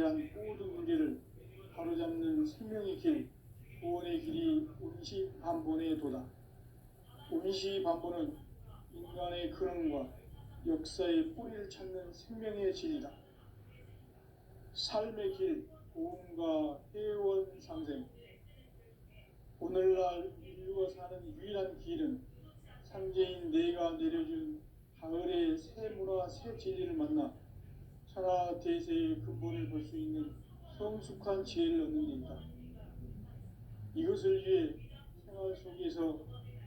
대한 모든 문제를 바로잡는 생명의 길, 구원의 길이 운시반본에 도다. 운시반본은 인간의 근원과 역사의 뿌리를 찾는 생명의 진리다. 삶의 길, 고음과 회원 상생. 오늘날 인류가 사는 유일한 길은 상제인 내가 내려준 가을의 새 문화, 새 진리를 만나 천하 대세의 근본을 볼 수 있는 성숙한 지혜를 얻는 데 있다. 이것을 위해 생활 속에서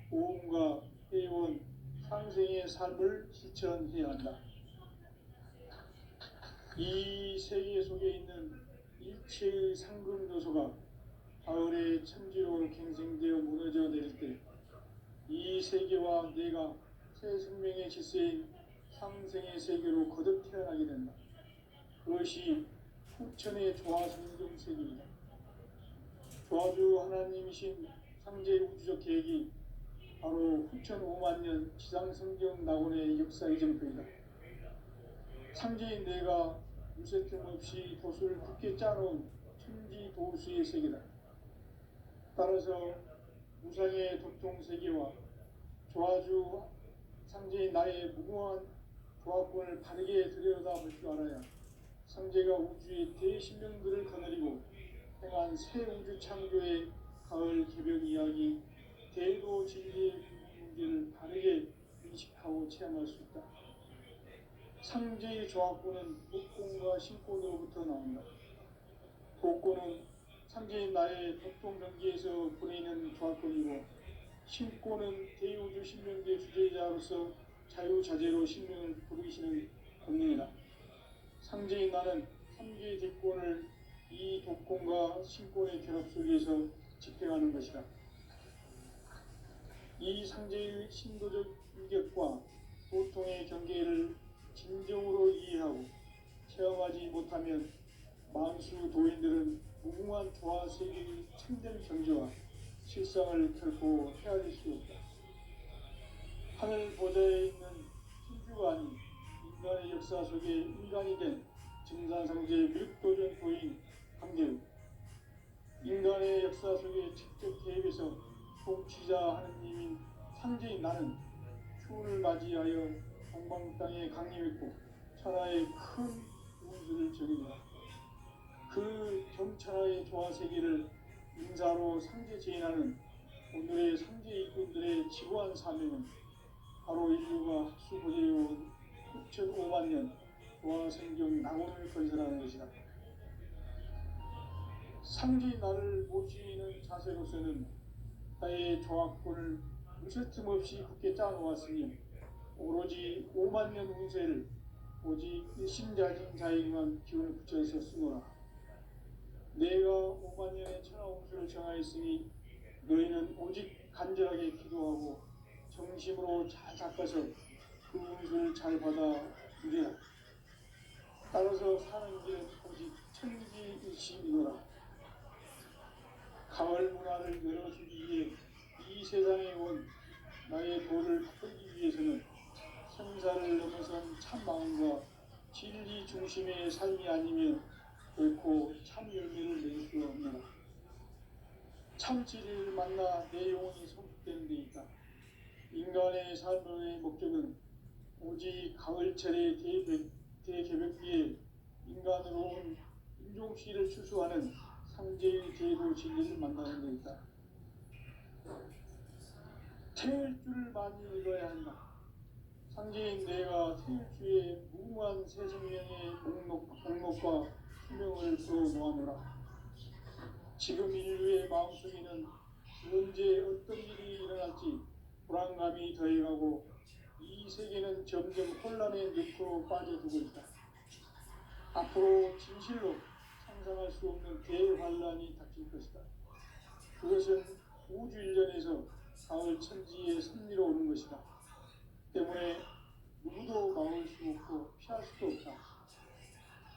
고음과 회원, 상생의 삶을 실천해야 한다. 이 세계 속에 있는 일체의 상금 요소가 가을의 천지로 갱생되어 무너져 내릴 때 이 세계와 내가 새 생명의 질서인 상생의 세계로 거듭 태어나게 된다. 그것이 후천의 조화성경 세계이다. 조화주 하나님이신 상제 우주적 계획이 바로 후천 5만년 지상성경 낙원의 역사 이정표이다. 상제인 내가 무쇠틈 없이 도수를 굳게 짜놓은 천지 도수의 세계다. 따라서 무상의 도통세계와 조화주 상제인 나의 무궁한 조화권을 바르게 들여다볼 줄 알아야 상제가 우주의 대신명들을 거느리고 행한 새 우주 창조의 가을 개벽 이야기, 대도 진리의 문제를 바르게 인식하고 체험할 수 있다. 상제의 조화권은 독권과 신권으로부터 나온다. 독권은 상제인 나의 도통경계에서 보내는 조화권이고, 신권은 대우주 신명제 주제자로서 자유자재로 신명을 부르시는 권능이다. 상제인 나는 삼계의 대권을 이 독권과 신권의 결합 속에서 집행하는 것이다. 이 상제의 신도적 인격과 도통의 경계를 진정으로 이해하고 체험하지 못하면 만수 도인들은 무궁한 조화 세계의 참된 경지와 실상을 결코 헤아릴 수 없다. 하늘 보좌에 있는 신주가 아닌 인간의 역사 속에 인간이 된 증산상제 묘도전 도인 강대우, 인간의 역사 속에 직접 개입해서 통치자 하느님인 상제인 나는 추운을 맞이하여 동방 땅에 강림했고 천하의 큰 운수를 정의한다. 그 정천하의 조화세계를 인사로 상제 제인하는 오늘의 상제 일꾼들의 지고한 사명은 바로 인류가 학수고대해온 후천 5만년 조화성경 낙원을 건설하는 것이다. 상제인 나를 모시는 자세로서는 나의 조화권을 무쇠틈 없이 굳게 짜놓았으니 오로지 5만년 운세를 오직 일심자진 자에게만 기운을 붙여서 쓰노라. 내가 5만년의 천하 운수를 정하였으니 너희는 오직 간절하게 기도하고 정심으로 잘 닦아서 그 운수를 잘 받아 누리라. 따라서 사는 길은 오직 천지일심이노라. 가을 문화를 열어주기 위해 이 세상에 온 나의 도를 바꾸기 위해서는 생사를 넘어선 참 마음과 진리 중심의 삶이 아니면 결코 참 열매를 낼 수 없노라. 참 진리를 만나 내 영혼이 성숙되는 데 있다. 인간의 삶의 목적은 오직 가을철의 대개벽기에 인간으로 온 인종시를 추수하는 상제의 제도 진리를 만나는 데 있다. 태일주를 많이 읽어야 한다. 상제인 내가 태일주의 무궁한 새 생명의 목록과 수명을 풀어놓아노라. 지금 인류의 마음속에는 언제 어떤 일이 일어날지 불안감이 더해가고 이 세계는 점점 혼란의 늪으로 빠져들고 있다. 앞으로 진실로 상상할 수 없는 대환란이 닥칠 것이다. 그것은 우주 일련에서 가을 천지의 섭리로 오는 것이다. 때문에 누구도 막을 수 없고 피할 수도 없다.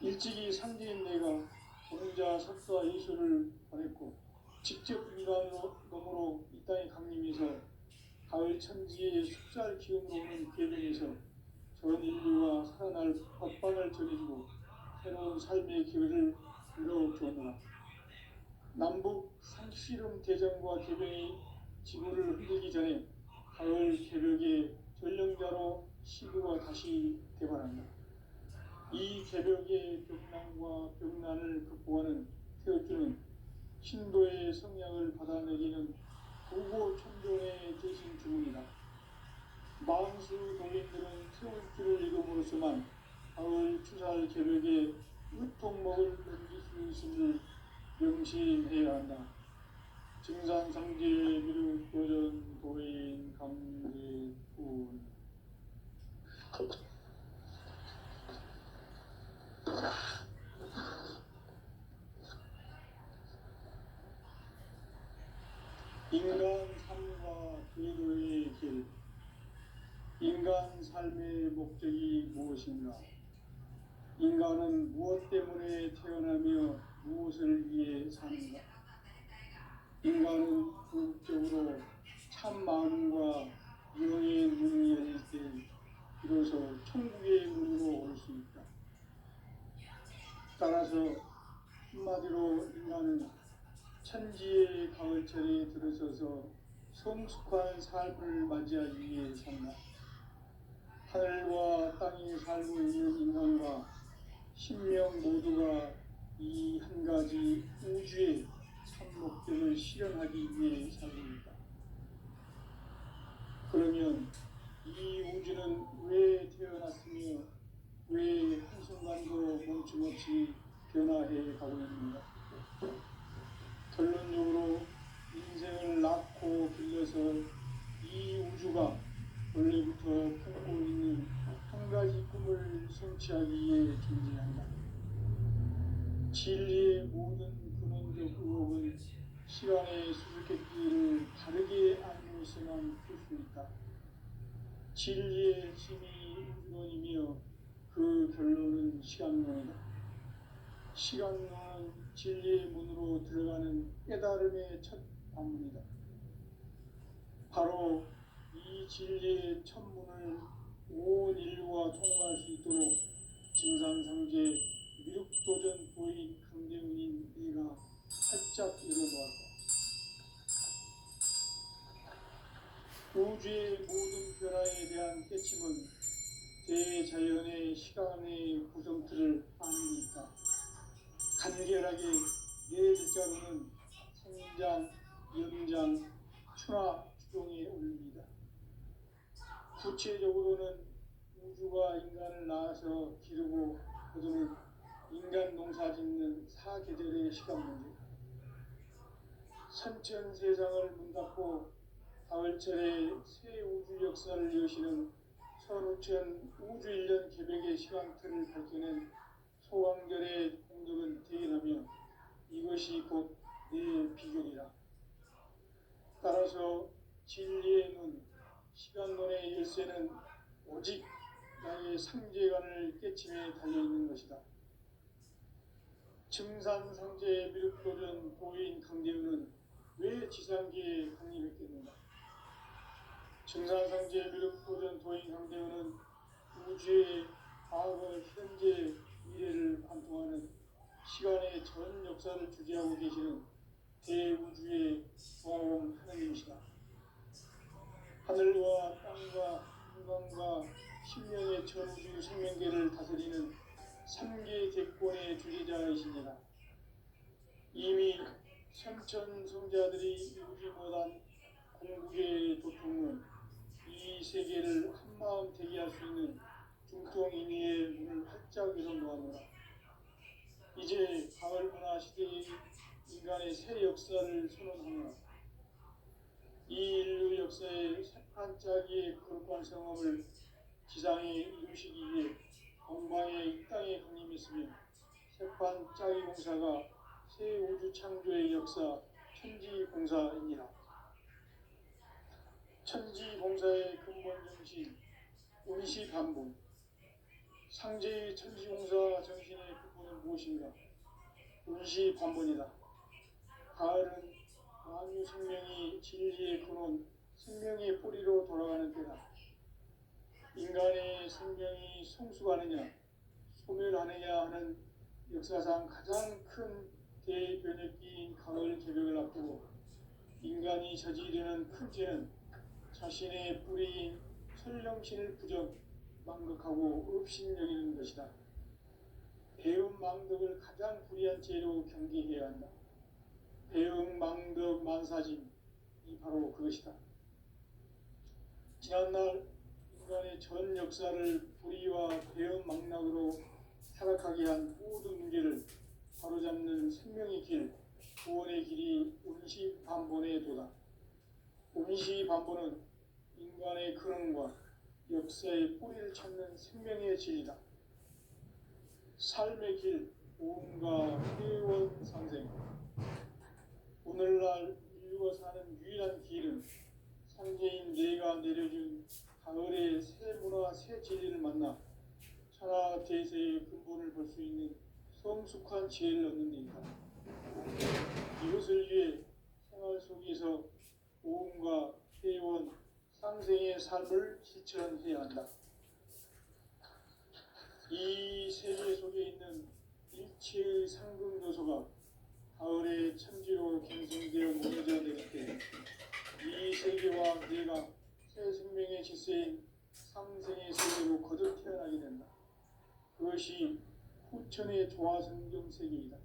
일찍이 상제인 내가 동자 석사 예수를 보냈고 직접 인간으로 이 땅에 강림해서 가을 천지의 숫살 기운으로 오는 계명에서 전 인류가 살아날 법방을 전해주고 새로운 삶의 기회를 열어주었노라. 남북 상씨름 대전과 개병이 지구를 흔들기 전에 가을 개벽의 전령자로 시구가 다시 개발한다. 이 개벽의 벽난과 벽난을 극복하는 태어주는 신도의 성량을 받아내기는 부고 천존의 대신 주문이다. 만수 도민들은 태울주를 이름으로서만 가을 추살 개벽의 으통목을 넘길 수 있음을 명심해야 한다. 증산상제 미륵 도전 도인 강제군. 인간 삶과 궤도의 길. 인간 삶의 목적이 무엇인가? 인간은 무엇 때문에 태어나며 무엇을 위해 사는가? 인간은 궁극적으로 참 마음과 영의 문을 열릴 때 비로소 천국의 문으로 올 수 있다. 따라서 한마디로 인간은 천지의 가을철에 들어서서 성숙한 삶을 맞이하기 위해 산다. 하늘과 땅에 살고 있는 인간과 신명 모두가 이 한 가지 우주의 참 목적을 실현하기 위해 살고 있다. 그러면 이 우주는 왜 태어났으며 왜 한순간도 멈춤없이 변화해 가고 있는가? 결론적으로 인생을 낳고 길러서 이 우주가 원래부터 품고 있는 한 가지 꿈을 성취하기 위해 존재한다. 진리의 모든 근원적 의혹은 시간의 수수께끼를 다르게 알고 있어만 풀 수 있다. 진리의 힘이 우주론이며 그 결론은 시간론이다. 시간론은 진리의 문으로 들어가는 깨달음의 첫 관문이다. 바로 이 진리의 첫 문을 온 인류가 통과할 수 있도록 증산상제 미륵도전 도인 강대훈인 내가 활짝 열어놓았다. 우주의 모든 변화에 대한 깨침은 대자연의 시간의 구성틀을 아는 데 있다. 간결하게 네 글자로는 생장, 연장, 추나 추동에 올립니다. 구체적으로는 우주가 인간을 낳아서 기르고 거두는 인간 농사 짓는 사계절의 시간 문제. 선천 세상을 문 닫고 가을철에 새 우주 역사를 여시는 선우천 우주 1년 개벽의 시간틀을 밝혀낸 소왕절의 공덕은 대견하며 이것이 곧 내 비결이라. 따라서 진리의 눈, 시간론의 열쇠는 오직 나의 상제관을 깨침에 달려있는 것이다. 증산상제 미륵도전 도인 강대훈은 왜 지상계에 강림했겠는가? 증산상제 미륵도전 도인 강대훈은 우주의 과거, 현재, 미래를 관통하는 시간의 전 역사를 주재하고 계시는 대우주의 왕 하나님이시다. 하늘과 땅과 인간과 신명의 전우주 생명계를 다스리는 3계 대권의 주재자이시니라. 이미 선천 성자들이 이루지 못한 공국의 도통은 이 세계를 한마음 되게 할 수 있는 중통인의의 문을 활짝 열어놓았노라. 이제 가을 문화 시대의 인간의 새 역사를 선언하노라. 이 인류 역사의 새판짜기의 거룩한 성험을 지상에 이루시기 위해 동방의 이 땅에 강림했으며 새판짜기 공사가 새 우주 창조의 역사 천지공사이니라. 천지공사의 근본 정신 운시반복. 상제의 천지공사 정신의 근본은 무엇인가? 운시반복이다. 가을은 만유 생명이 진리의 근원, 생명의 뿌리로 돌아가는 때다. 인간의 생명이 성숙하느냐, 소멸하느냐 하는 역사상 가장 큰 대변혁기인 가을 개벽을 앞두고 인간이 저지르는 큰 죄는 자신의 뿌리인 설령신을 망각하고 업신여기는 것이다. 배음 망덕을 가장 불의한 죄로 경계해야 한다. 배음 망덕 만사짐이 바로 그것이다. 지난날 인간의 전 역사를 불의와 배음 망락으로 타락하게 한 모든 문제를 바로잡는 생명의 길, 구원의 길이 운시반본의 도다. 운시반본은 인간의 근원과 역사의 뿌리를 찾는 생명의 진리다. 삶의 길, 오음과 회원 상생. 오늘날 인류가 사는 유일한 길은 상제인 내가 내려준 가을의 새 문화, 새 진리를 만나 천하 대세의 근본을 볼 수 있는 성숙한 지혜를 얻는 데이다. 이것을 위해 생활 속에서 오음과 회원, 상생의 삶을 실천해야 한다. 이 세계 속에 있는 일체의 상금 요소가 가을의 천지로 경성되어 모여져 내릴 때 이 세계와 내가 새 생명의 질서인 상생의 세계로 거듭 태어나게 된다. 그것이 후천의 조화성경 세계이다.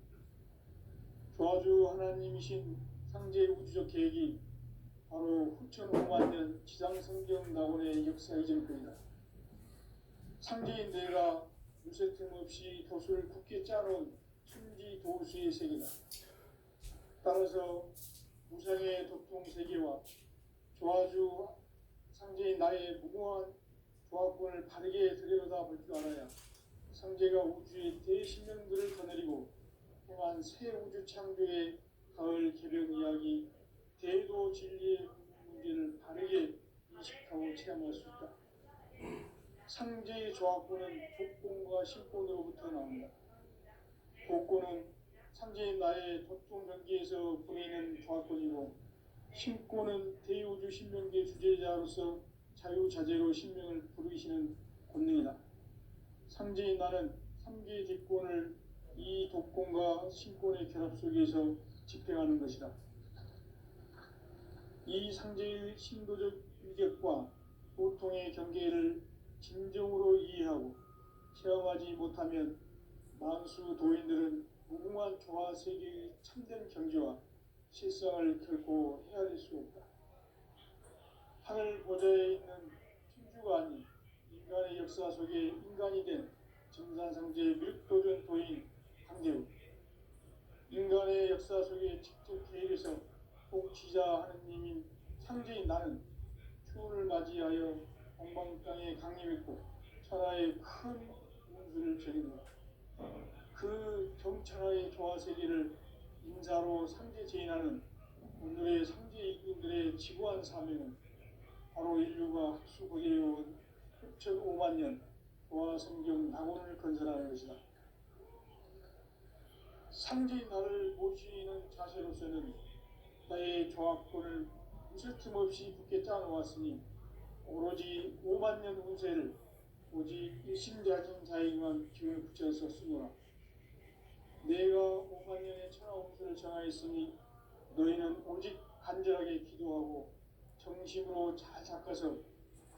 조화주 하나님이신 상제 우주적 계획이 바로 후천 5만년 지상성경 낙원의 역사 이전 것이다. 상제인 내가 무쇠 틈 없이 돛을 굳게 짜놓은 천지 도수의 세계다. 따라서 무상의 도통 세계와 조화주 상제인 나의 무궁한 조화권을 바르게 들여다볼 줄 알아야 상제가 우주의 대신령들을 거느리고 행한 새 우주 창조의 가을 개벽 이야기, 대도 진리의 문제를 바르게 인식하고 체험할 수 있다. 상제의 조화권은 독권과 신권으로부터 나온다. 독권은 상제인 나의 도통 경계에서 보내는 조화권이고, 신권은 대우주 신명계 주제자로서 자유자재로 신명을 부르시는 권능이다. 상제인 나는 3개의 뒷권을 이 독권과 신권의 결합 속에서 집행하는 것이다. 이 상제의 신도적 위격과 보통의 경계를 진정으로 이해하고 체험하지 못하면 만수 도인들은 무궁한 조화 세계의 참된 경지와 실상을 결코 헤아릴 수 없다. 하늘 보좌에 있는 천주가 아닌 인간의 역사 속에 인간이 된 정산상제 밀도전 도인 강대우, 인간의 역사 속에 직접 계획해서 복지자 하느님인 상제인 나는 추운을 맞이하여 동방땅에 강림했고 천하의 큰 운수를 전했노라. 그 경천하의 조화세계를 인자로 상제 제인하는 오늘의 상제 일꾼들의 지구한 사명은 바로 인류가 합수고대해온 6,500년 조화성경 낙원을 건설하는 것이다. 상제인 나를 모시는 자세로서는 나의 조화권을 무쇠틈 없이 굳게 짜놓았으니 오로지 5만년 운세를 오직 일심자진 자에게만 기운을 붙여서 쓰노라. 내가 5만년의 천하 운수를 정하였으니 너희는 오직 간절하게 기도하고 정심으로 잘 닦아서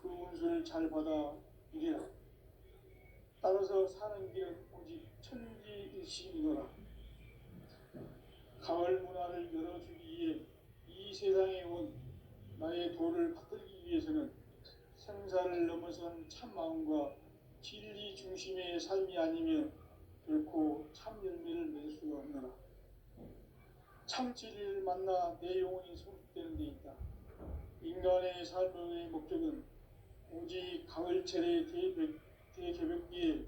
그 운수를 잘 받아 이래라. 따라서 사는 길은 오직 천지일심이노라. 가을 문화를 열어주기 위해 이 세상에 온 나의 도를 받들기 위해서는 생사를 넘어선 참 마음과 진리 중심의 삶이 아니면 결코 참 열매를 맺을 수가 없노라. 참 진리를 만나 내 영혼이 소속되는 데 있다. 인간의 삶의 목적은 오직 가을철의 대개벽기에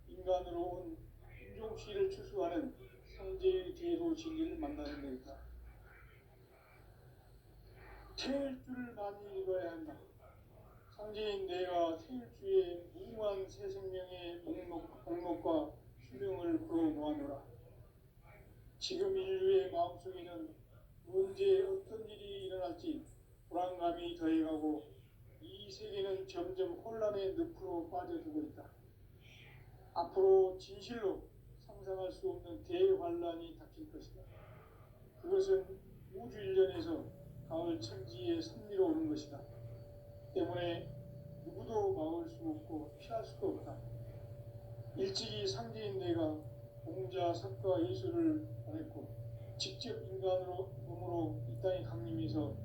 인간으로 온 인종시를 추수하는 상제의 대도 진리를 만나는 데 있다. 태일주를 많이 읽어야 한다. 상제인 내가 태일주의 무궁한 새 생명의 목록과 수명을 풀어놓아노라. 지금 인류의 마음속에는 언제 어떤 일이 일어날지 불안감이 더해가고 이 세계는 점점 혼란의 늪으로 빠져들고 있다. 앞으로 진실로 상상할 수 없는 대환란이 닥칠 것이다. 그것은 우주 일련에서 가을 천지의 섭리로 오는 것이다. 때문에 누구도 막을 수 없고 피할 수도 없다. 일찍이 상대인 내가 공자, 석가, 예수를 보냈고 직접 인간으로 몸으로 이 땅에 강림해서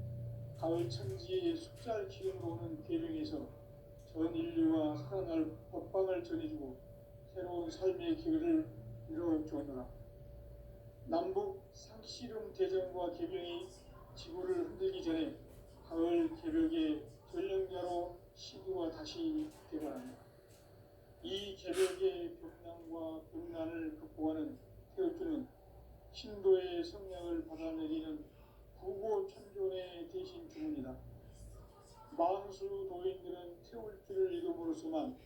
가을 천지의 숫자를 기름으로 오는 계명에서 전 인류가 살아날 법방을 전해주고 새로운 삶의 기회를 이뤄주었노라. 남북 상씨름 대전과 개병이 지구를 흔들기 전에 가을 개벽의 전령자로 시구가 다시 되어간다. 이 개벽의 벽난과 벽난을 극복하는 태울주는 신도의 성령을 받아내리는 구고천존의 대신 주문이다. 만수 도인들은 태울주를 이름으로서만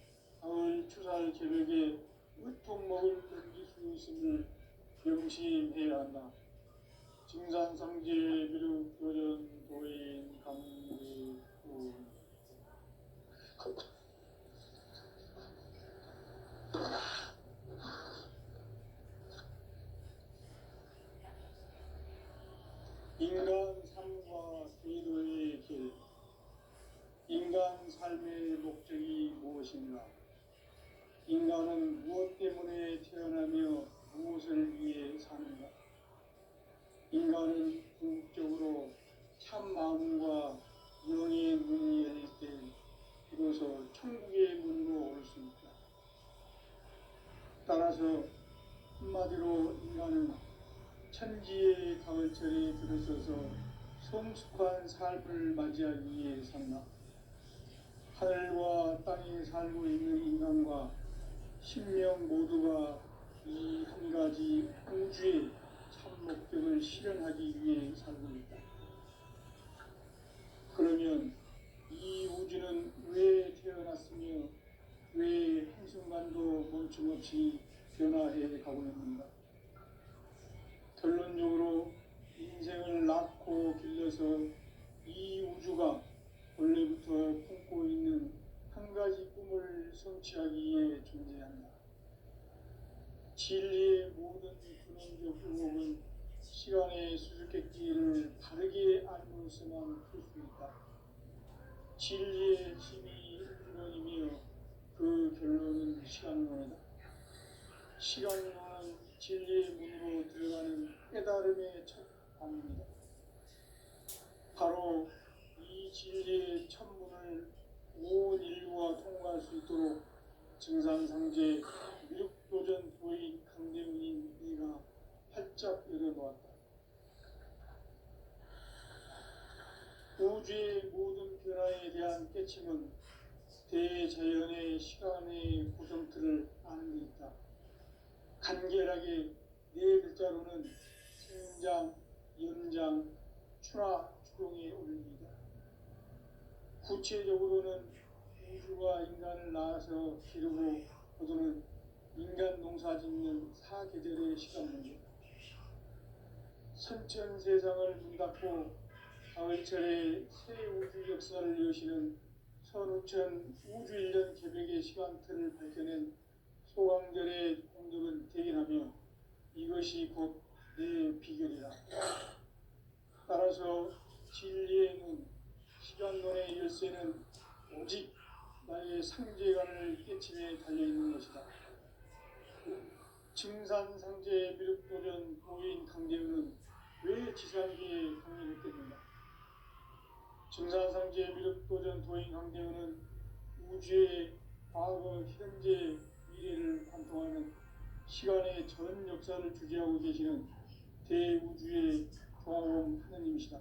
가을 추살 개벽에 으통목을 넘길 수 있음을 명심해야 한다. 증산상제 비륵 도전 도인 강구 인간 삶과 기도의 길. 인간 삶의 목적이 무엇인가? 인간은 무엇 때문에 태어나며 무엇을 위해 사는가? 인간은 궁극적으로 참 마음과 영의 문이 열릴 때 비로소 천국의 문으로 올 수 있다. 따라서 한마디로 인간은 천지의 가을철에 들어서서 성숙한 삶을 맞이하기 위해 산다. 하늘과 땅에 살고 있는 인간과 신명 모두가 이 한 가지 우주의 참 목적을 실현하기 위해 살고 있다. 그러면 이 우주는 왜 태어났으며 왜 한순간도 멈춤없이 변화해 가고 있는가? 결론적으로 인생을 낳고 길러서 이 우주가 원래부터 품고 있는 한 가지 꿈을 성취하기 위해 존재한다. 진리의 모든 근원적 의목은 시간의 수수께끼를 바르게 알므로서만 풀 수 있다. 진리의 힘이 근원이며 그 결론은 시간론이다. 시간론은 진리의 문으로 들어가는 깨달음의 첫 방입니다. 바로 이 진리의 천문을 온 인류가 통과할 수 있도록 증산상제 미륵도전 도인 강대문인 네가 활짝 열어놓았다. 우주의 모든 변화에 대한 깨침은 대자연의 시간의 구성틀을 아는 데 있다. 간결하게 네 글자로는 생장, 연장, 추나 추동의 원리이다. 구체적으로는 우주가 인간을 낳아서 기르고 거두는 인간 농사 짓는 사계절의 시간 문제다. 선천 세상을 문 닫고 가을철에 새 우주 역사를 여시는 선우천 우주 일년 개벽의 시간틀을 밝혀낸 소강절의 공덕은 대견하며 이것이 곧 내 비결이다. 따라서 진리의 문, 시간론의 열쇠는 오직 나의 상제관을 깨침에 달려있는 것이다. 증산상제 미륵도전 도인 강대우는 왜 지상계에 강림했겠는가? 증산상제 미륵도전 도인 강대우는 우주의 과거, 현재, 미래를 관통하는 시간의 전 역사를 주재하고 계시는 대우주의 조화로운 하느님이시다.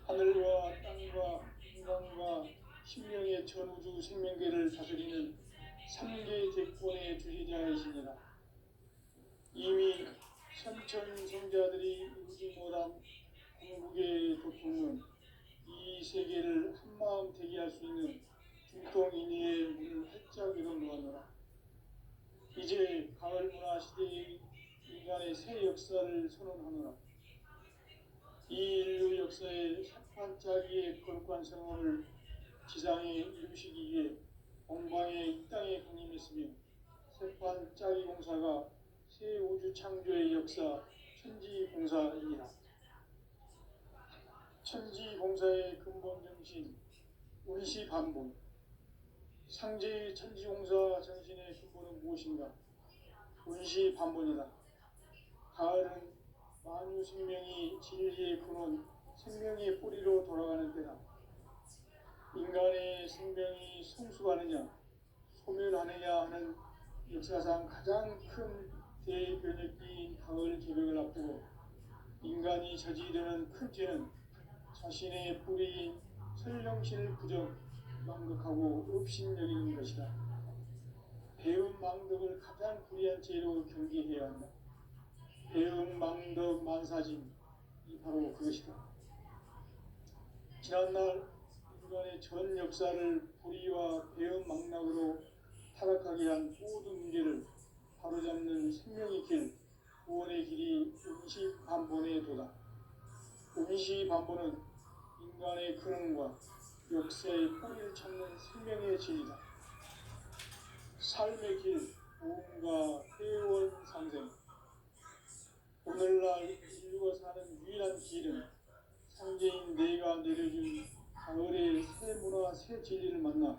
하늘과 땅과 인간과 신명의 전우주 생명계를 다스리는 3개 대권의 주제자이시니라. 이미 선천 성자들이 이루지 못한 궁극의 도통은 이 세계를 한마음 되게 할 수 있는 중통인의의 문을 활짝 열어놓았노라. 이제 가을 문화 시대의 인간의 새 역사를 선언하노라. 이 인류 역사의 반짝이의 거룩한 성험을 지상에 이루시기 위해 공방에 이 땅에 강림했으며 세판 짜기 공사가 새 우주 창조의 역사 천지공사이니라. 천지공사의 근본 정신 운시반본. 상제의 천지공사 정신의 근본은 무엇인가? 운시반본이다. 가을은 만유 생명이 진리의 근원, 생명의 뿌리로 돌아가는 때다. 인간의 생명이 성숙하느냐, 소멸하느냐 하는 역사상 가장 큰 대변혁기인 가을 개벽을 앞두고 인간이 저지르는 큰 죄는 자신의 뿌리인 설령신을 부정, 망덕하고 업신여기는 것이다. 배움 망덕을 가장 불의한 죄로 경계해야 한다. 배움 망덕 만사짐이 바로 그것이다. 지난날 인간의 전 역사를 불의와 배움 망락으로 타락하게 한 모든 문제를 바로잡는 생명의 길, 구원의 길이 운시반본의 도다. 운시반본은 인간의 근원과 역사의 뿌리를 찾는 생명의 진리다. 삶의 길, 무언가 회원 상생. 오늘날 인류가 사는 유일한 길은 상제인 내가 내려준 가을의 새 문화, 새 진리를 만나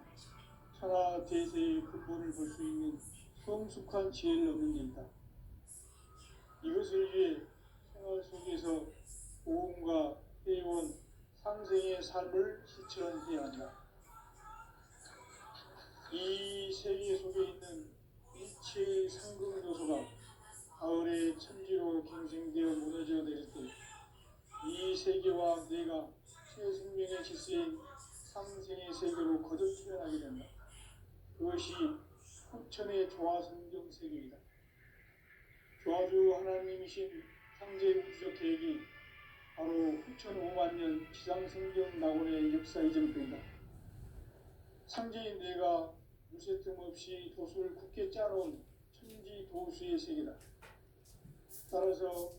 천하 대세의 근본을 볼 수 있는 성숙한 지혜를 얻는 데 있다. 이것을 위해 생활 속에서 모험과 회원, 상생의 삶을 실천해야 한다. 이 세계 속에 있는 일체의 상금 요소가 가을의 천지로 갱생되어 무너져 내릴 때 이 세계와 내가 새 생명의 질서인 상생의 세계로 거듭 태어나게 된다. 그것이 후천의 조화성경 세계이다. 조화주 하나님이신 상제 우주적 계획이 바로 후천 5만 년 지상생경 낙원의 역사 이전부이다. 상제인 내가 무쇠 틈 없이 도수를 굳게 짜놓은 천지 도수의 세계다. 따라서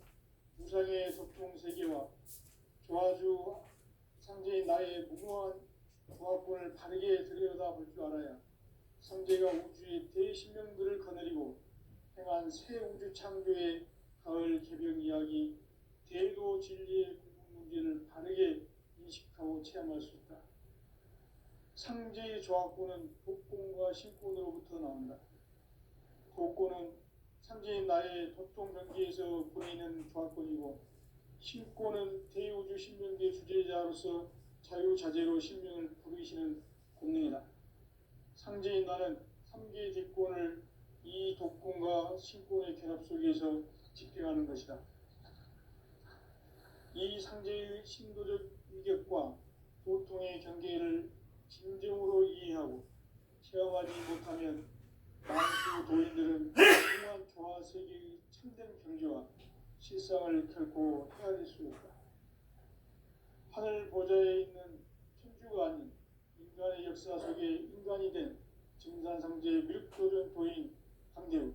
무상의 소통 세계와 조화주 상제인 나의 무모한 조합권을 바르게 들여다볼 줄 알아야 상제가 우주의 대신명들을 거느리고 행한 새 우주 창조의 가을 개벽 이야기, 대도 진리의 궁극 문제를 바르게 인식하고 체험할 수 있다. 상제의 조합권은 독권과 신권으로부터 나온다. 독권은 상제인 나의 도통 경계에서 보이는 조합권이고, 신권은 대우주 신명계 주제자로서 자유자재로 신명을 부르시는 권능이다. 상제인 나는 3개의 뒷권을 이 독권과 신권의 결합 속에서 집행하는 것이다. 이 상제의 신도적 위격과 도통의 경계를 진정으로 이해하고 체험하지 못하면 만수 도인들은 훌륭한 조화 세계의 참된 경지와 실상을 결코 헤아릴 수 없다. 하늘 보좌에 있는 천주가 아닌 인간의 역사 속에 인간이 된 증산상제의 밀도전 도인 강대우,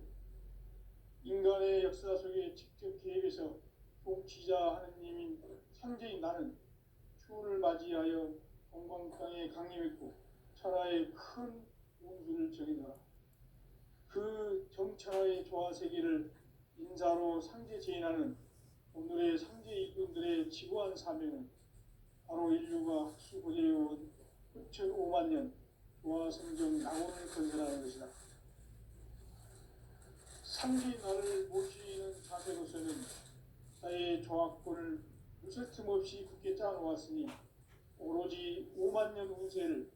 인간의 역사 속에 직접 개입해서 통치자 하느님인 상제인 나는 추운을 맞이하여 공광땅에 강림했고 천하의 큰 운수를 정해놓아 그 정천하의 조화세계를 인사로 상제 제인하는 오늘의 상제 일꾼들의 지고한 사명은 바로 인류가 학수고대해온 후천 5만 년 조화성경 낙원을 건설하는 것이다. 상제인 나를 모시는 자세로서는 나의 조합권을 무쇠 틈 없이 굳게 짜놓았으니 오로지 5만 년 운세를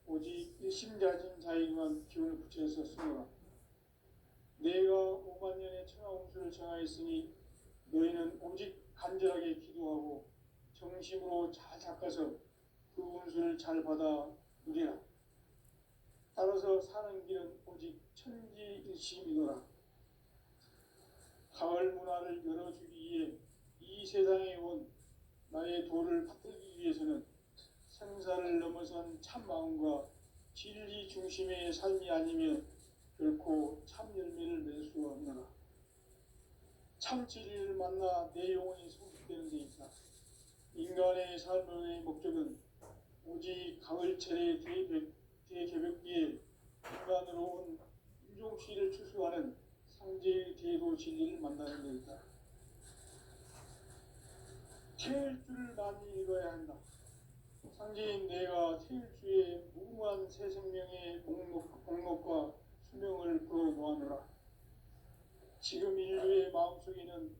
오직 일심자진 자에게만 기운을 붙여서 쓰노라. 내가 5만 년의 천하 운수를 정하였으니 너희는 오직 간절하게 기도하고 정심으로 잘 닦아서 그 운수를 잘 받아 누리라. 따라서 사는 길은 오직 천지일심이노라. 가을 문화를 열어주기 위해 이 세상에 온 나의 도를 받들기 위해서는 생사를 넘어선 참 마음과 진리 중심의 삶이 아니면 결코 참 열매를 맺을 수 없노라. 참 진리를 만나 내 영혼이 성숙되는 데 있다. 인간의 삶의 목적은 오직 가을철의 대개벽기에 인간으로 온 윤종씨를 추수하는 상제의 대도 진리를 만나는 것이다. 태일주를 많이 읽어야 한다. 상제인 내가 태일주의 무궁한 새 생명의 목록과 수명을 풀어놓아노라. 지금 인류의 마음속에는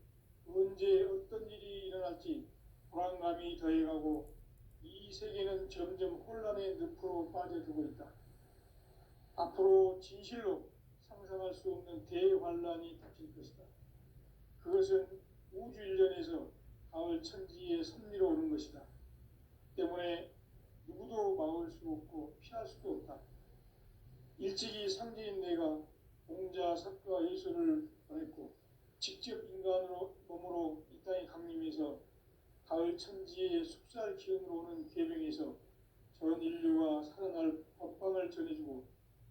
언제 어떤 일이 일어날지 불안감이 더해가고 이 세계는 점점 혼란의 늪으로 빠져들고 있다. 앞으로 진실로 상상할 수 없는 대환란이 닥칠 것이다. 그것은 우주 일련에서 가을 천지의 섭리로 오는 것이다. 때문에 누구도 막을 수 없고 피할 수도 없다. 일찍이 상제인 내가 공자, 석가, 예수를 보냈고 직접 인간으로 몸으로 이 땅에 강림해서 가을 천지의 숲살 기운으로 오는 계명에서 전 인류가 살아날 법방을 전해주고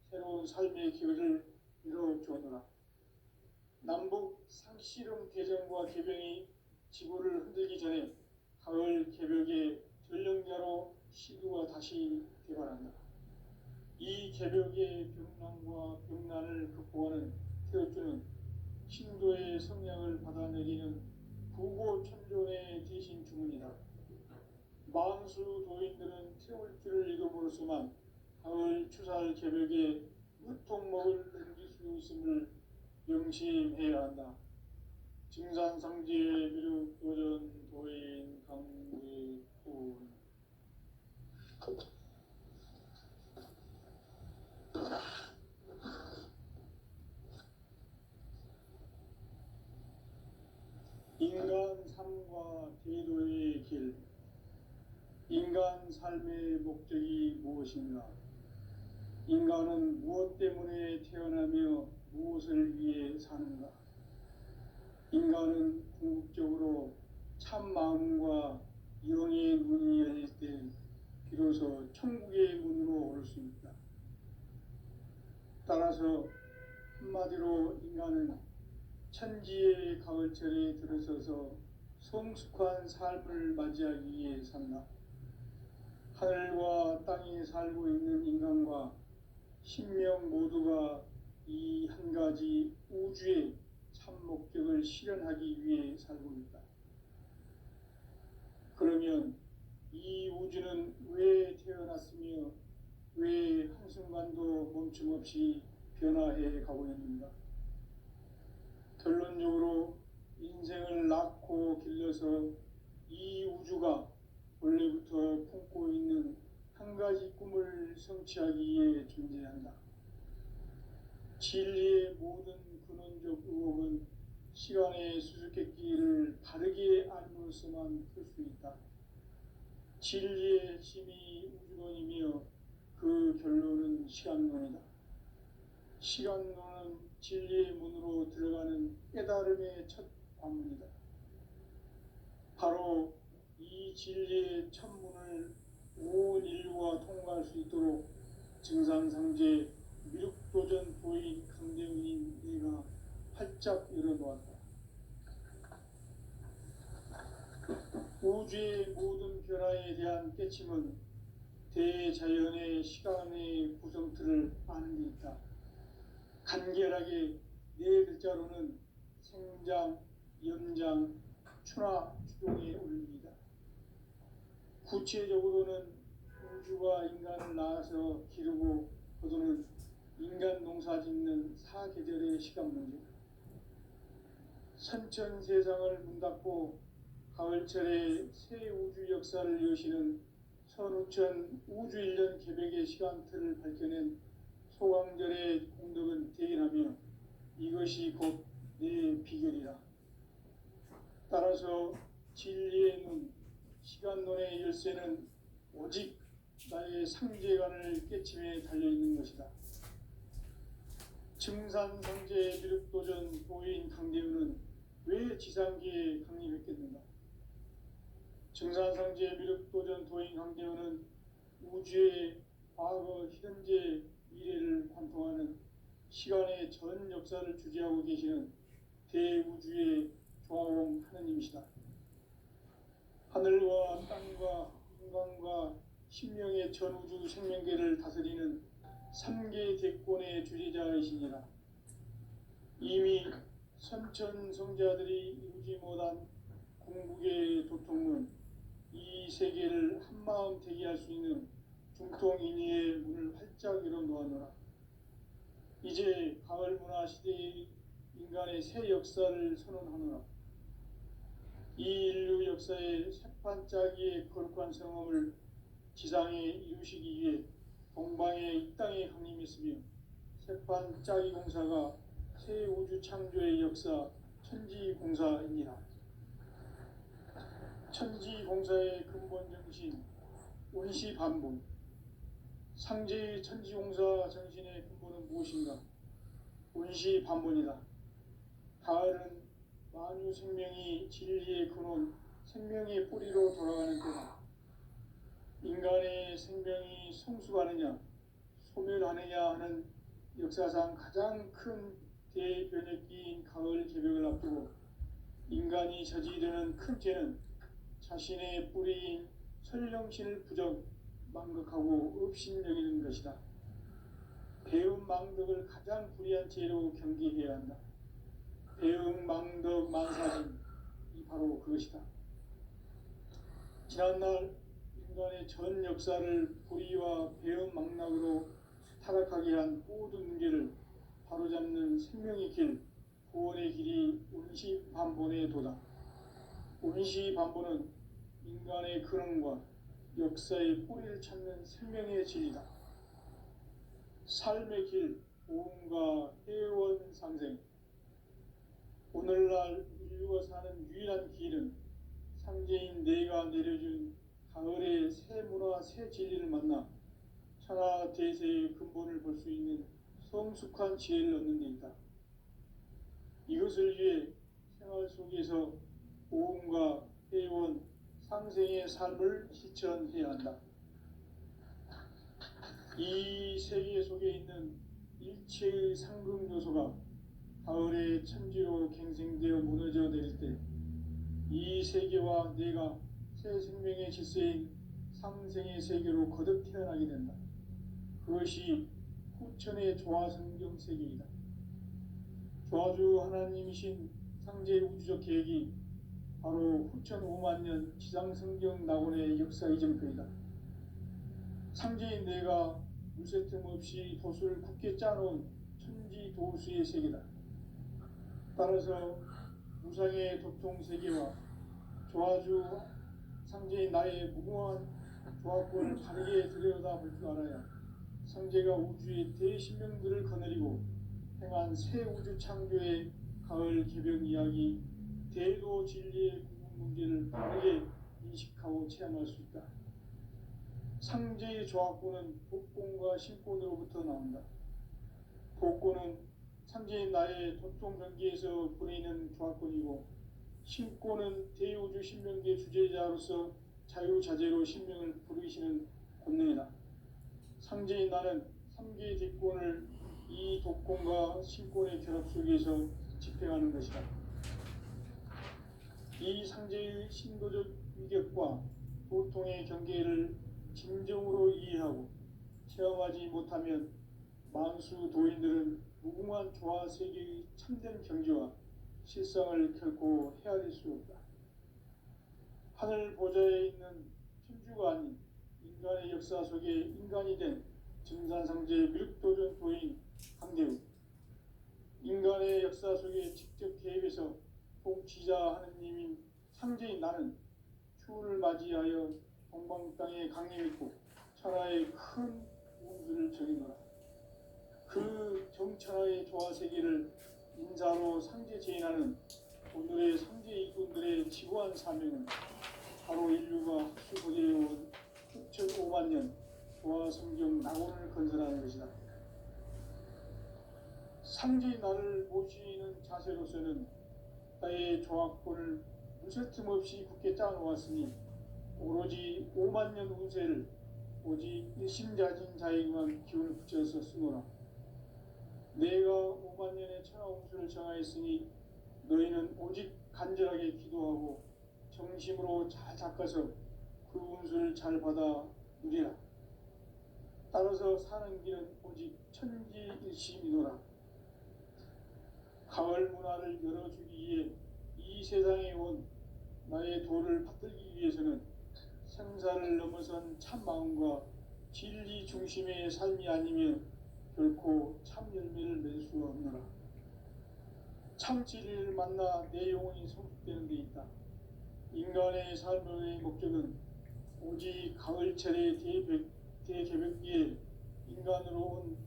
새로운 삶의 기회를 이뤄주었노라. 남북 상씨름 개정과 개병이 지구를 흔들기 전에 가을 개벽의 전령자로 시두가 다시 개발한다. 이 개벽의 병난과 병난을 극복하는 태어주는 신도의 성량을 받아내리는 부고천존의 대신 주문이다. 망수 도인들은 태울주를 읽음으로써만 가을 추살 개벽에 무통목을 넘길 수 있음을 명심해야 한다. 증산상제 미륵 도전 도인 강의훈. 인간 삶과 대도의 길. 인간 삶의 목적이 무엇인가? 인간은 무엇 때문에 태어나며 무엇을 위해 사는가? 인간은 궁극적으로 참 마음과 영의 문이 열릴 때 비로소 천국의 문으로 올 수 있다. 따라서 한마디로 인간은 천지의 가을철에 들어서서 성숙한 삶을 맞이하기 위해 산다. 하늘과 땅에 살고 있는 인간과 신명 모두가 이 한 가지 우주의 참 목적을 실현하기 위해 살고 있다. 그러면 이 우주는 왜 태어났으며 왜 한순간도 멈춤없이 변화해 가고 있는가? 결론적으로 인생을 낳고 길러서 이 우주가 원래부터 품고 있는 한 가지 꿈을 성취하기 위해 존재한다. 진리의 모든 근원적 의혹은 시간의 수수께끼를 바르게 알므로써만 풀 수 있다. 진리의 핵심이 우주론이며 그 결론은 시간론이다. 시간론은 진리의 문으로 들어가는 깨달음의 첫 관문이다. 바로 이 진리의 첫 문을 온 인류가 통과할 수 있도록 증산상제 미륵도전 도인 강대훈인 내가 활짝 열어놓았다. 우주의 모든 변화에 대한 깨침은 대자연의 시간의 구성틀을 아는 데 있다. 간결하게 네 글자로는 생장, 연장, 추나 추동의 원리이다. 구체적으로는 우주가 인간을 낳아서 기르고 거두는 인간 농사 짓는 사계절의 시간 문제. 선천 세상을 문닫고 가을철에 새 우주 역사를 여시는 선우천 우주 일년 개벽의 시간틀을 밝혀낸 소강절의 공덕은 대견하며 이것이 곧 내 비결이라. 따라서 진리의 문, 시간론의 열쇠는 오직 나의 상제관을 깨침에 달려있는 것이다. 증산상제 미륵도전 도인 강대훈은 왜 지상계에 강림했겠는가? 증산상제 미륵도전 도인 강대훈은 우주의 과거, 현재, 미래를 관통하는 시간의 전 역사를 주재하고 계시는 대우주의 조화원 하느님이시다. 하늘과 땅과 인간과 신명의 전우주 생명계를 다스리는 삼계 대권의 주제자이시니라. 이미 선천 성자들이 이루지 못한 궁극의 도통은 이 세계를 한마음 되게 할 수 있는 중통인의의 문을 활짝 열어놓았노라. 이제 가을 문화 시대의 인간의 새 역사를 선언하노라. 이 인류 역사의 새판짜기의 거룩한 성험을 지상에 이루시기 위해 동방의 이 땅에 강림했으며 새판짜기 공사가 새 우주 창조의 역사 천지공사이니라. 천지공사의 근본 정신 원시반본. 상제의 천지공사 정신의 근본은 무엇인가? 원시반본이다. 가을은 만유 생명이 진리의 근원, 생명의 뿌리로 돌아가는 때다. 인간의 생명이 성숙하느냐, 소멸하느냐 하는 역사상 가장 큰 대변혁기인 가을 개벽을 앞두고 인간이 저지르는 큰 죄는 자신의 뿌리인 설령신을 부정, 망극하고 업신여기는 것이다. 배움 망덕을 가장 불의한 죄로 경계해야 한다. 배움 망덕 만사진, 이 바로 그것이다. 지난날 인간의 전 역사를 불의와 배움 망락으로 타락하게 한 모든 문제를 바로잡는 생명의 길, 구원의 길이 원시반본의 도다. 원시반본은 인간의 근원과 역사의 뿌리를 찾는 생명의 진리다. 삶의 길, 보험과 회원 상생. 오늘날 인류가 사는 유일한 길은 상제인 내가 내려준 가을의 새 문화, 새 진리를 만나 천하 대세의 근본을 볼 수 있는 성숙한 지혜를 얻는 데 있다. 이것을 위해 생활 속에서 보험과 회원, 상생의 삶을 실천해야 한다. 이 세계 속에 있는 일체의 상급 요소가 가을의 천지로 갱생되어 무너져 내릴 때 이 세계와 내가 새 생명의 질서인 상생의 세계로 거듭 태어나게 된다. 그것이 후천의 조화성경 세계이다. 조화주 하나님이신 상제 우주적 계획이 바로 후천 5만 년 지상성경 낙원의 역사 이정표이다. 상제인 내가 물새 틈 없이 돛을 굳게 짜놓은 천지 도수의 세계다. 따라서 무상의 도통 세계와 조화주 상제인 나의 무궁한 조화권을 바르게 들여다볼 줄 알아야 상제가 우주의 대신명들을 거느리고 행한 새 우주 창조의 가을 개벽 이야기, 대도 진리의 궁극 문제를 바르게 인식하고 체험할 수 있다. 상제의 조화권은 복권과 신권으로부터 나온다. 복권은 상제인 나의 도통 경계에서 보내는 조화권이고, 신권은 대우주 신명계 주제자로서 자유자재로 신명을 부르시는 권능이다. 상제인 나는 3개의 대권을 이 독권과 신권의 결합 속에서 집행하는 것이다. 이 상제의 신도적 위격과 도통의 경계를 진정으로 이해하고 체험하지 못하면 만수 도인들은 무궁한 조화 세계의 참된 경지와 실상을 결코 헤아릴 수 없다. 하늘 보좌에 있는 천주가 아닌 인간의 역사 속에 인간이 된 증산상제 밀도전 도인 강대우, 인간의 역사 속에 직접 개입해서 통치자 하느님인 상제인 나는 추운을 맞이하여 동방 땅에 강림했고 천하의 큰 운수를 정해놓아. 그 정천하의 조화 세계를 인사로 상제 제인하는 오늘의 상제 이꾼들의 지구한 사명은 바로 인류가 학수고대해온 6,5만 년 조화 성경 낙원을 건설하는 것이다. 상제의 나를 모시는 자세로서는 나의 조화권을 무쇠틈 없이 굳게 짜놓았으니 오로지 5만 년 운세를 오직 일심자진 자에게만 기운을 붙여서 쓰노라. 내가 5만 년의 천하 운수를 정하였으니 너희는 오직 간절하게 기도하고 정심으로 잘 닦아서 그 운수를 잘 받아 누리라. 따라서 사는 길은 오직 천지일심이노라. 가을 문화를 열어주기 위해 이 세상에 온 나의 도를 받들기 위해서는 생사를 넘어선 참 마음과 진리 중심의 삶이 아니면 결코 참 열매를 맺을 수 없노라. 참 진리를 만나 내 영혼이 성숙되는 데 있다. 인간의 삶의 목적은 오직 가을철의 대개벽기에 인간으로 온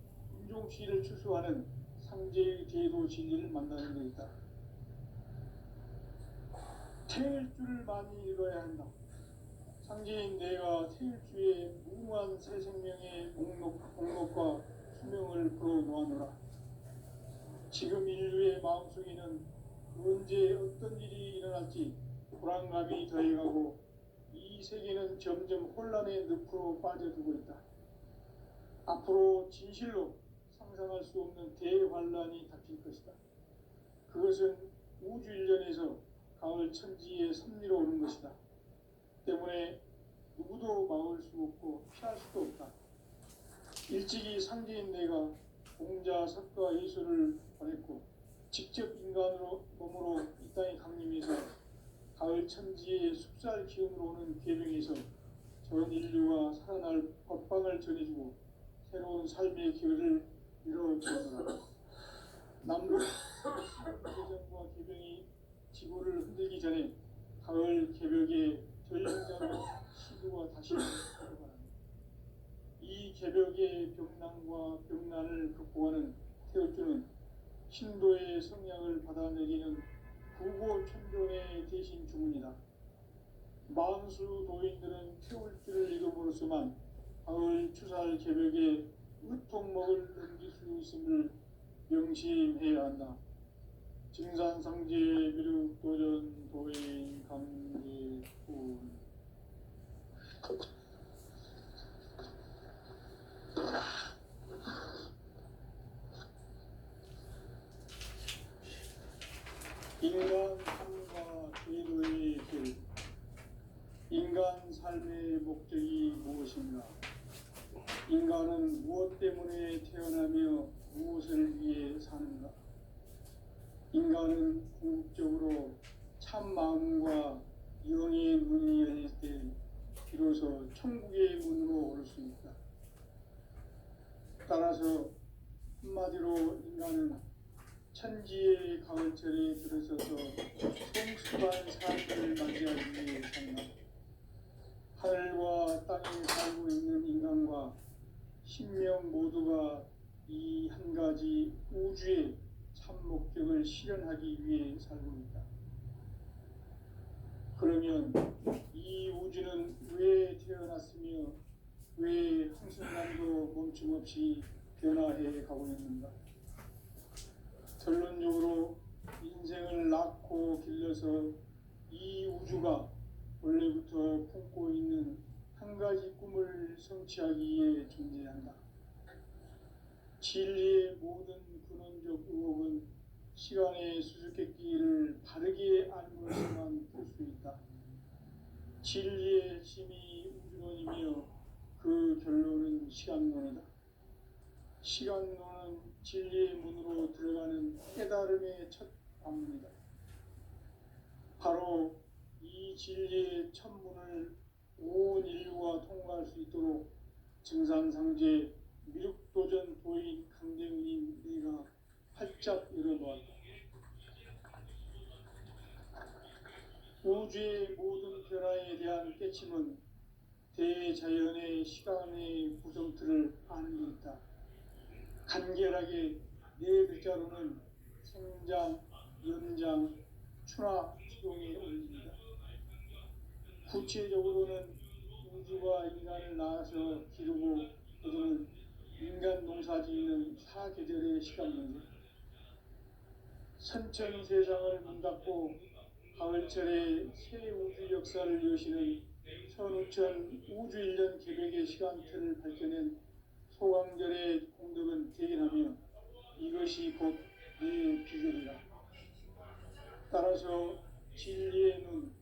인종시를 추수하는 상제의 제도 진리를 만나는 데 있다. 태일주를 많이 읽어야 한다. 상제인 내가 태일주의 무궁한 새 생명의 목록과 수명을 풀어놓아노라. 지금 인류의 마음속에는 언제 어떤 일이 일어날지 불안감이 더해가고 이 세계는 점점 혼란의 늪으로 빠져들고 있다. 앞으로 진실로 상상할 수 없는 대환란이 닥칠 것이다. 그것은 우주 일련에서 가을 천지의 섭리로 오는 것이다. 때문에 누구도 막을 수 없고 피할 수도 없다. 일찍이 상제인 내가 공자, 석가, 예수를 보냈고 직접 인간으로 몸으로 이 땅에 강림해서 가을 천지의 숲살 기운으로 오는 계명에서 전 인류가 살아날 법방을 전해주고 새로운 삶의 기회를 이뤄주노라. 남북 개정과 개병이 지구를 흔들기 전에 가을 개벽의 전령자로 시구가 다시 들어가는 이 개벽의 병난과 병난을 극복하는 태울주는 신도의 성향을 받아내리는 구고천존의 대신 주문이다. 만수 도인들은 태울주를 읽음으로써만 가을 추살 개벽의 의통목을 넘길 수 있음을 명심해야 한다. 증산상제 미륵도전 도인 강제군. 인간 삶과 제도의 길. 인간 삶의 목적이 무엇인가? 인간은 무엇 때문에 태어나며 무엇을 위해 사는가? 인간은 궁극적으로 참 마음과 영의 문이 열릴 때 비로소 천국의 문으로 오를 수 있다. 따라서 한마디로 인간은 천지의 가을철에 들어서서 성숙한 삶을 맞이하기 위해 산다. 하늘과 땅에 살고 있는 인간과 신명 모두가 이 한 가지 우주의 참 목적을 실현하기 위해 살고 있다. 그러면 이 우주는 왜 태어났으며 왜 한순간도 멈춤없이 변화해 가고 있는가? 결론적으로 인생을 낳고 길러서 이 우주가 원래부터 품고 있는 한 가지 꿈을 성취하기 위해 존재한다. 진리의 모든 근원적 의혹은 시간의 수수께끼를 바르게 알므로서만 풀 수 있다. 진리의 핵심이 우주론이며 그 결론은 시간론이다. 시간론은 진리의 문으로 들어가는 깨달음의 첫 관문이다. 바로 이 진리의 첫 문을 온 인류가 통과할 수 있도록 증산상제 미륵도전 도인 강대훈인 내가 활짝 열어놓았다. 우주의 모든 변화에 대한 깨침은 대자연의 시간의 구성틀을 아는 데 있다. 간결하게 네 글자로는 생장, 연장, 추나 추동에 올립니다. 구체적으로는 우주가 인간을 낳아서 기르고 거두는 인간 농사 짓는 사계절의 시간 문제. 선천 세상을 문 닫고 가을철에 새 우주 역사를 여시는 선우천 우주일년 계획의 시간틀을 밝혀낸 소강절의 공덕은 대견하며 이것이 곧 내 비결이라. 따라서 진리의 눈,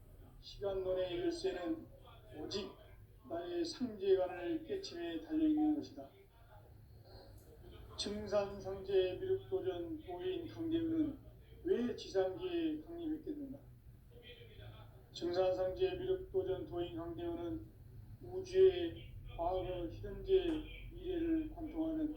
시간론의 열쇠는 오직 나의 나라의 상제관을 깨침에 달려있는 것이다. 증산상제 미륵도전 도인 강대우는 왜 지상기에 강림했겠는가? 증산상제 미륵도전 도인 강대우는 우주의 과거, 현재, 미래를 관통하는